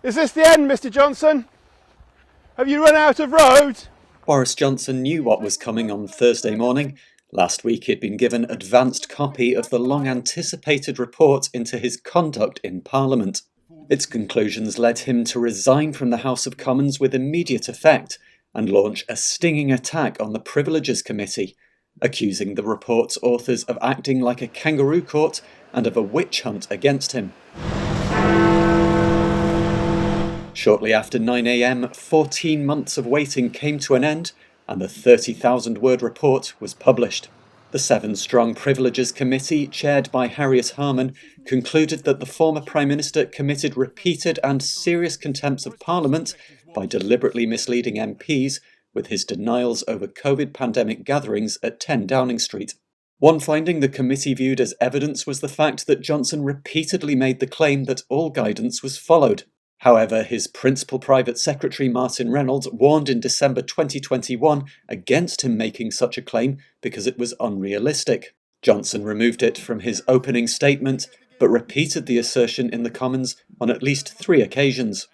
Is this the end, Mr. Johnson? Have you run out of road? Boris Johnson knew what was coming on Thursday morning. Last week he'd been given advanced copy of the long-anticipated report into his conduct in Parliament. Its conclusions led him to resign from the House of Commons with immediate effect and launch a stinging attack on the Privileges Committee, accusing the report's authors of acting like a kangaroo court and of a witch hunt against him. Shortly after 9 a.m, 14 months of waiting came to an end, and the 30,000-word report was published. The 7-strong Privileges Committee, chaired by Harriet Harman, concluded that the former Prime Minister committed repeated and serious contempts of Parliament by deliberately misleading MPs with his denials over COVID pandemic gatherings at 10 Downing Street. One finding the committee viewed as evidence was the fact that Johnson repeatedly made the claim that all guidance was followed. However, his principal private secretary Martin Reynolds warned in December 2021 against him making such a claim because it was unrealistic. Johnson removed it from his opening statement, but repeated the assertion in the Commons on at least 3 occasions.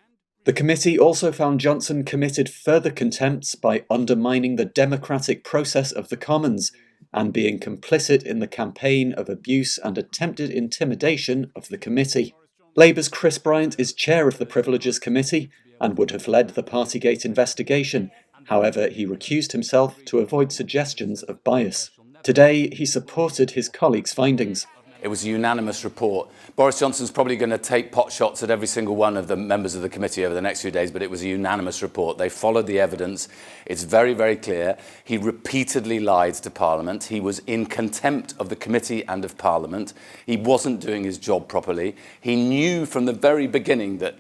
The committee also found Johnson committed further contempts by undermining the democratic process of the Commons and being complicit in the campaign of abuse and attempted intimidation of the committee. Labour's Chris Bryant is chair of the Privileges Committee and would have led the Partygate investigation. However, he recused himself to avoid suggestions of bias. Today, he supported his colleagues' findings. It was a unanimous report. Boris Johnson's probably going to take pot shots at every single one of the members of the committee over the next few days, but it was a unanimous report. They followed the evidence. It's very, very clear. He repeatedly lied to Parliament. He was in contempt of the committee and of Parliament. He wasn't doing his job properly. He knew from the very beginning that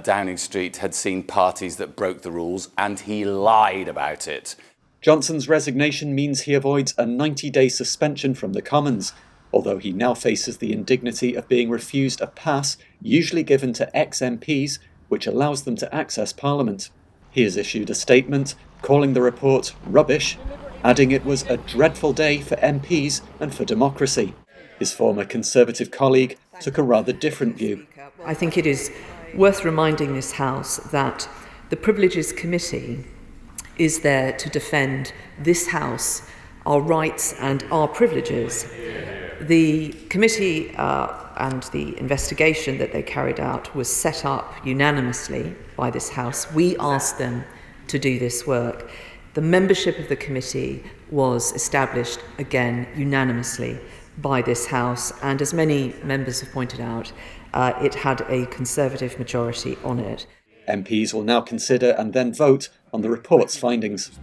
Downing Street had seen parties that broke the rules, and he lied about it. Johnson's resignation means he avoids a 90-day suspension from the Commons, although he now faces the indignity of being refused a pass, usually given to ex-MPs, which allows them to access Parliament. He has issued a statement calling the report rubbish, adding it was a dreadful day for MPs and for democracy. His former Conservative colleague took a rather different view. I think it is worth reminding this House that the Privileges Committee is there to defend this House, our rights and our privileges. The committee and the investigation that they carried out was set up unanimously by this House. We asked them to do this work. The membership of the committee was established, again, unanimously by this House, and as many members have pointed out, it had a Conservative majority on it. MPs will now consider and then vote on the report's findings.